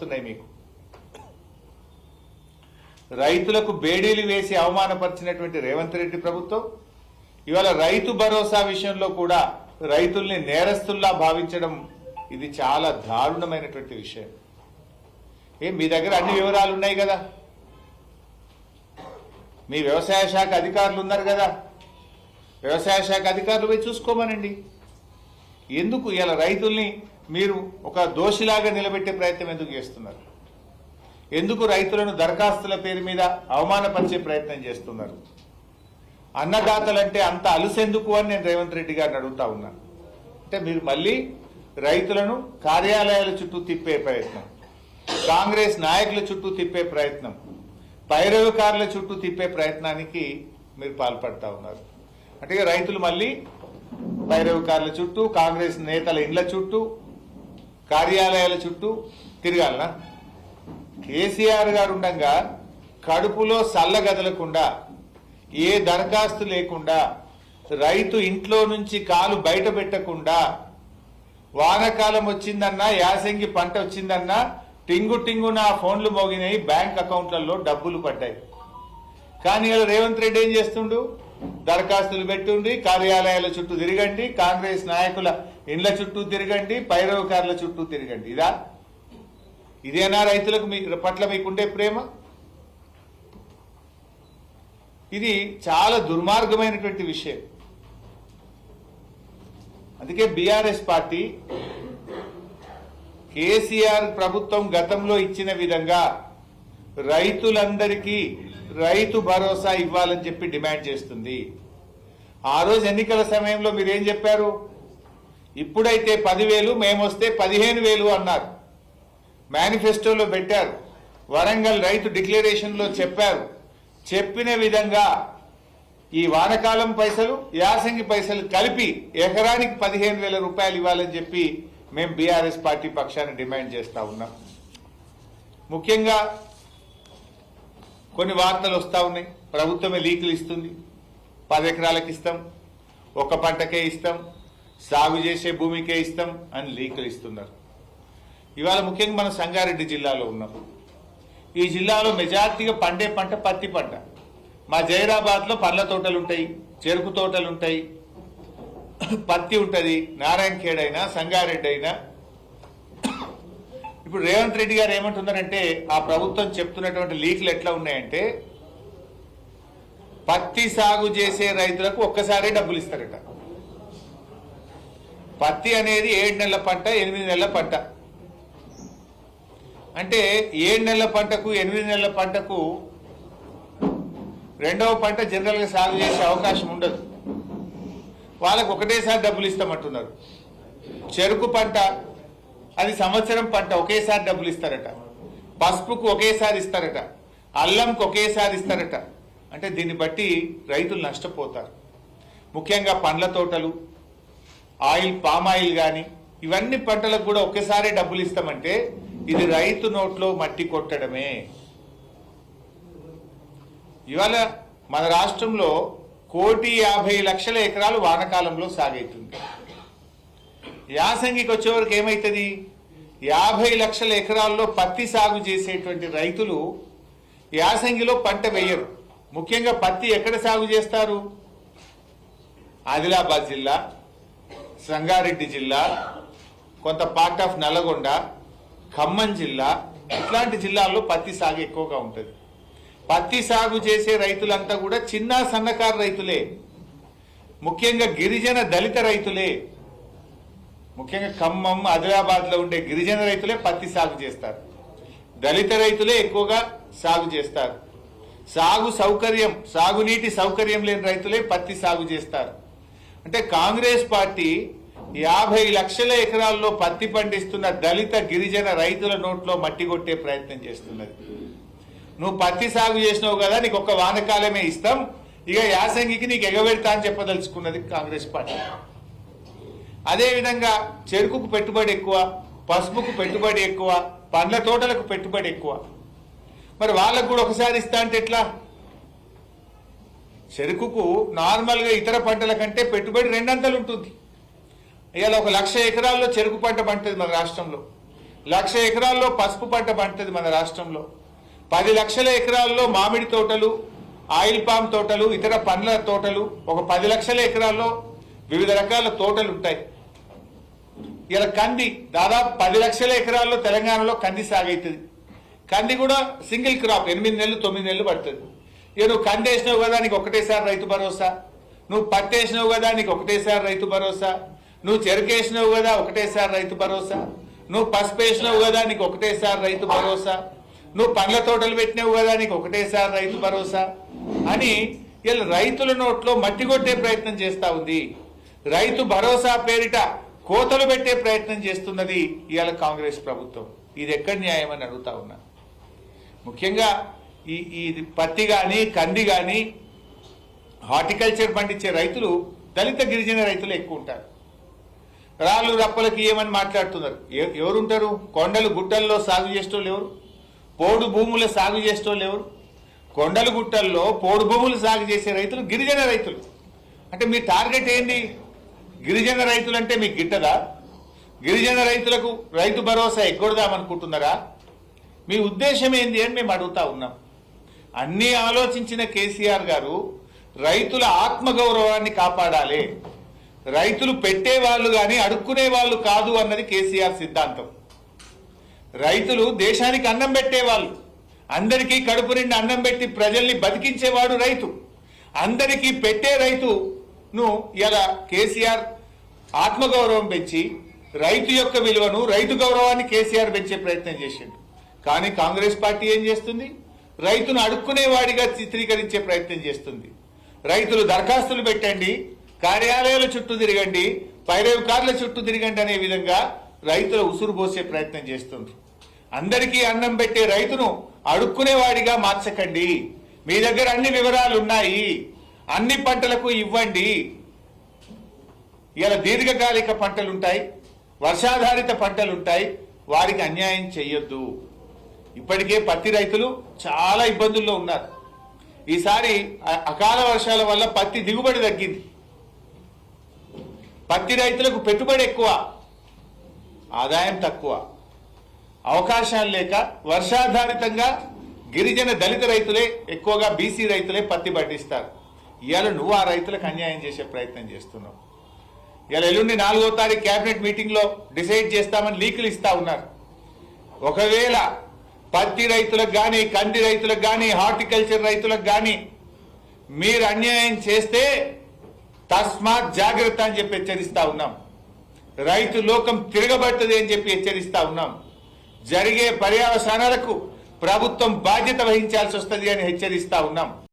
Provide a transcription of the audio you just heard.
మీకు రైతులకు బేడీలు వేసి అవమానపరిచినటువంటి రేవంత్ రెడ్డి ప్రభుత్వం ఇవాళ రైతు భరోసా విషయంలో కూడా రైతుల్ని నేరస్తుల్లా భావించడం ఇది చాలా దారుణమైనటువంటి విషయం. మీ దగ్గర అన్ని వివరాలు ఉన్నాయి కదా, మీ వ్యవసాయ శాఖ అధికారులు ఉన్నారు కదా, వ్యవసాయ శాఖ అధికారులు పోయి చూసుకోమనండి. ఎందుకు ఇలా రైతుల్ని మీరు ఒక దోషిలాగా నిలబెట్టే ప్రయత్నం ఎందుకు చేస్తున్నారు? ఎందుకు రైతులను దరఖాస్తుల పేరు మీద అవమానపరిచే ప్రయత్నం చేస్తున్నారు? అన్నదాతలంటే అంత అలుసెందుకు అని నేను రేవంత్ రెడ్డి గారిని అడుగుతా ఉన్నాను. అంటే మీరు మళ్ళీ రైతులను కార్యాలయాల చుట్టూ తిప్పే ప్రయత్నం, కాంగ్రెస్ నాయకుల చుట్టూ తిప్పే ప్రయత్నం, పైరవకారుల చుట్టూ తిప్పే ప్రయత్నానికి మీరు పాల్పడతా ఉన్నారు. అంటే రైతులు మళ్ళీ పైరవకారుల చుట్టూ, కాంగ్రెస్ నేతల ఇండ్ల చుట్టూ, కార్యాలయాల చుట్టూ తిరగాలనా? కేసీఆర్ గారు ఉండగా కడుపులో సల్లగదలకుండా, ఏ దరఖాస్తు లేకుండా, రైతు ఇంట్లో నుంచి కాలు బయట పెట్టకుండా, వానకాలం వచ్చిందన్నా, యాసంగి పంట వచ్చిందన్నా టింగు టింగున ఫోన్లు మోగినాయి, బ్యాంక్ అకౌంట్లలో డబ్బులు పడ్డాయి. కానీ రేవంత్ రెడ్డి ఏం చేస్తుండు? దరఖాస్తులు పెట్టుండి, కార్యాలయాల చుట్టూ తిరగండి, కాంగ్రెస్ నాయకుల ఇండ్ల చుట్టూ తిరగండి, పైరవకారుల చుట్టూ తిరగండి. ఇదేనా రైతులకు మీ పట్ల మీకుండే ప్రేమ? ఇది చాలా దుర్మార్గమైనటువంటి విషయం. అందుకే బీఆర్ఎస్ పార్టీ కేసీఆర్ ప్రభుత్వం గతంలో ఇచ్చిన విధంగా రైతులందరికీ రైతు భరోసా ఇవ్వాలని చెప్పి డిమాండ్ చేస్తుంది. ఆ రోజు ఎన్నికల సమయంలో మీరేం చెప్పారు? ఇప్పుడైతే 10,000, మేమొస్తే 15,000 అన్నారు. మేనిఫెస్టోలో పెట్టారు, వరంగల్ రైతు డిక్లరేషన్లో చెప్పారు. చెప్పిన విధంగా ఈ వానకాలం పైసలు, యాసంగి పైసలు కలిపి ఎకరానికి 15,000 రూపాయలు ఇవ్వాలని చెప్పి మేము బీఆర్ఎస్ పార్టీ పక్షాన్ని డిమాండ్ చేస్తా ఉన్నాం. ముఖ్యంగా కొన్ని వార్తలు వస్తూ ఉన్నాయి, ప్రభుత్వమే లీకులు ఇస్తుంది, 10 ఎకరాలకు ఇస్తాం, ఒక పంటకే ఇస్తాం, సాగు చేసే భూమికే ఇస్తాం అని లీకులు ఇస్తున్నారు. ఇవాళ ముఖ్యంగా మనం సంగారెడ్డి జిల్లాలో ఉన్నాం. ఈ జిల్లాలో మెజార్టీగా పండే పంట పత్తి పంట. మా జైరాబాద్లో పండ్ల తోటలు ఉంటాయి, చెరుకు తోటలు ఉంటాయి, పత్తి ఉంటుంది. నారాయణఖేడ్ అయినా, సంగారెడ్డి అయినా. ఇప్పుడు రేవంత్ రెడ్డి గారు ఏమంటున్నారంటే, ఆ ప్రభుత్వం చెప్తున్నటువంటి లీకులు ఎట్లా ఉన్నాయంటే, పత్తి సాగు చేసే రైతులకు ఒక్కసారి డబ్బులు ఇస్తారట. పత్తి అనేది 7 నెలల పంట, 8 నెలల పంట. అంటే 7 నెలల పంటకు, 8 నెలల పంటకు రెండవ పంట జనరల్గా సాగు చేసే అవకాశం ఉండదు. వాళ్ళకు ఒకటేసారి డబ్బులు ఇస్తామంటున్నారు. చెరుకు పంట అది సంవత్సరం పంట, ఒకేసారి డబ్బులు ఇస్తారట. పసుపుకు ఒకేసారి ఇస్తారట, అల్లంకు ఒకేసారి ఇస్తారట. అంటే దీన్ని బట్టి రైతులు నష్టపోతారు. ముఖ్యంగా పండ్ల తోటలు, ఆయిల్, పామాయిల్ కానీ ఇవన్నీ పంటలకు కూడా ఒకేసారి డబ్బులు ఇస్తామంటే ఇది రైతు నోట్లో మట్టి కొట్టడమే. ఇవాళ మన రాష్ట్రంలో 1,50,00,000 ఎకరాలు వానకాలంలో సాగైతుంది. యాసంగికి వచ్చేవరకు ఏమవుతుంది? 50 లక్షల ఎకరాల్లో పత్తి సాగు చేసేటువంటి రైతులు యాసంగిలో పంట వేయరు. ముఖ్యంగా పత్తి ఎక్కడ సాగు చేస్తారు? ఆదిలాబాద్ జిల్లా, సంగారెడ్డి జిల్లా, కొంత పార్ట్ ఆఫ్ నల్లగొండ, ఖమ్మం జిల్లా, ఇట్లాంటి జిల్లాల్లో పత్తి సాగు ఎక్కువగా ఉంటుంది. పత్తి సాగు చేసే రైతులంతా కూడా చిన్న సన్నకారు రైతులే, ముఖ్యంగా గిరిజన దళిత రైతులే. ముఖ్యంగా ఖమ్మం, ఆదిలాబాద్లో ఉండే గిరిజన రైతులే పత్తి సాగు చేస్తారు. దళిత రైతులే ఎక్కువగా సాగు చేస్తారు. సాగునీటి సౌకర్యం లేని రైతులే పత్తి సాగు చేస్తారు. అంటే కాంగ్రెస్ పార్టీ 50 లక్షల ఎకరాల్లో పత్తి పండిస్తున్న దళిత గిరిజన రైతుల నోట్లో మట్టి కొట్టే ప్రయత్నం చేస్తున్నది. నువ్వు పత్తి సాగు చేసినావు కదా, నీకు ఒక్క వానకాలమే ఇస్తాం, ఇక యాసంగికి నీకు ఎగబెడతా అని చెప్పదలుచుకున్నది కాంగ్రెస్ పార్టీ. అదేవిధంగా చెరుకుకు పెట్టుబడి ఎక్కువ, పసుపుకు పెట్టుబడి ఎక్కువ, పండ్ల తోటలకు పెట్టుబడి ఎక్కువ. మరి వాళ్ళకు కూడా ఒకసారి ఇస్తా అంటే ఎట్లా? చెరుకుకు నార్మల్గా ఇతర పంటల కంటే పెట్టుబడి 2 అంతలు ఉంటుంది. ఇవాళ 1,00,000 ఎకరాల్లో చెరుకు పంట పండుతుంది మన రాష్ట్రంలో. 1,00,000 ఎకరాల్లో పసుపు పంట పండుతుంది మన రాష్ట్రంలో. 10 లక్షల ఎకరాల్లో మామిడి తోటలు, ఆయిల్ పామ్ తోటలు, ఇతర పండ్ల తోటలు, ఒక 10 లక్షల ఎకరాల్లో వివిధ రకాల తోటలు ఉంటాయి. ఇలా కంది దాదాపు 10 లక్షల ఎకరాల్లో తెలంగాణలో కంది సాగైతుంది. కంది కూడా సింగిల్ క్రాప్ 8 నెలలు 9 నెలలు పడుతుంది. ఇక నువ్వు కంది వేసినావు కదా నీకు ఒకటేసారి రైతు భరోసా, నువ్వు పత్తి వేసినావు కదా నీకు ఒకటేసారి రైతు భరోసా, నువ్వు చెరుకు వేసినావు కదా ఒకటేసారి రైతు భరోసా, నువ్వు పసుపు వేసినావు కదా నీకు ఒకటేసారి రైతు భరోసా, నువ్వు పండ్ల తోటలు పెట్టినావు కదా నీకు ఒకటేసారి రైతు భరోసా అని ఇలా రైతుల నోట్లో మట్టి కొట్టే ప్రయత్నం చేస్తా ఉంది. రైతు భరోసా పేరిట కోతలు పెట్టే ప్రయత్నం చేస్తున్నది ఇవాళ కాంగ్రెస్ ప్రభుత్వం. ఇది ఎక్కడ న్యాయం అని అడుగుతా ఉన్నా. ముఖ్యంగా ఈ పత్తి కానీ కంది కానీ హార్టికల్చర్ పండించే రైతులు దళిత గిరిజన రైతులు ఎక్కువ ఉంటారు. రాళ్ళు రప్పలకి ఏమని మాట్లాడుతున్నారు. ఎవరుంటారు? కొండలు గుట్టల్లో సాగు చేసేటోళ్ళు ఎవరు? పోడు భూముల సాగు చేసేటోళ్ళు ఎవరు? కొండలు గుట్టల్లో పోడు భూములు సాగు చేసే రైతులు గిరిజన రైతులు. అంటే మీ టార్గెట్ ఏంది? గిరిజన రైతులు అంటే మీకు గిట్టదా? గిరిజన రైతులకు రైతు భరోసా ఎగ్గొడదామనుకుంటున్నారా? మీ ఉద్దేశం ఏంది అని మేము అడుగుతా ఉన్నాం. అన్నీ ఆలోచించిన కేసీఆర్ గారు రైతుల ఆత్మగౌరవాన్ని కాపాడాలి, రైతులు పెట్టేవాళ్ళు కానీ అడుక్కునే వాళ్ళు కాదు అన్నది కేసీఆర్ సిద్ధాంతం. రైతులు దేశానికి అన్నం పెట్టేవాళ్ళు, అందరికీ కడుపు నిండి అన్నం పెట్టి ప్రజల్ని బతికించేవాడు రైతు. అందరికీ పెట్టే రైతును ఇలా కేసీఆర్ ఆత్మగౌరవం పెంచి రైతు యొక్క విలువను, రైతు గౌరవాన్ని కేసీఆర్ పెంచే ప్రయత్నం చేసిండు. కానీ కాంగ్రెస్ పార్టీ ఏం చేస్తుంది? రైతును అడుక్కునేవాడిగా చిత్రీకరించే ప్రయత్నం చేస్తుంది. రైతులు దరఖాస్తులు పెట్టండి, కార్యాలయాల చుట్టూ తిరగండి, పైరేవు కార్ల చుట్టూ తిరగండి అనే విధంగా రైతుల ఉసురు పోసే ప్రయత్నం చేస్తుంది. అందరికీ అన్నం పెట్టే రైతును అడుక్కునేవాడిగా మార్చకండి. మీ దగ్గర అన్ని వివరాలు ఉన్నాయి, అన్ని పంటలకు ఇవ్వండి. ఇలా దీర్ఘకాలిక పంటలుంటాయి, వర్షాధారిత పంటలుంటాయి, వారికి అన్యాయం చేయొద్దు. ఇప్పటికే పత్తి రైతులు చాలా ఇబ్బందుల్లో ఉన్నారు. ఈసారి అకాల వర్షాల వల్ల పత్తి దిగుబడి తగ్గింది. పత్తి రైతులకు పెట్టుబడి ఎక్కువ, ఆదాయం తక్కువ, అవకాశాలు లేక వర్షాధారితంగా గిరిజన దళిత రైతులే ఎక్కువగా బీసీ రైతులే పత్తి పండిస్తారు. ఇవాళ నువ్వు ఆ రైతులకు అన్యాయం చేసే ప్రయత్నం చేస్తున్నావు. ఇవాళ ఎల్లుండి 4వ తారీఖు కేబినెట్ మీటింగ్ లో డిసైడ్ చేస్తామని లీకులు ఇస్తా ఉన్నారు. ఒకవేళ పత్తి రైతులకు కానీ, కంది రైతులకు కానీ, హార్టికల్చర్ రైతులకు కానీ మీరు అన్యాయం చేస్తే తస్మాత్ జాగ్రత్త అని చెప్పి హెచ్చరిస్తా ఉన్నాం. రైతు లోకం తిరగబడుతుంది అని చెప్పి హెచ్చరిస్తా ఉన్నాం. జరిగే పర్యవసానాలకు ప్రభుత్వం బాధ్యత వహించాల్సి వస్తుంది అని హెచ్చరిస్తా ఉన్నాం.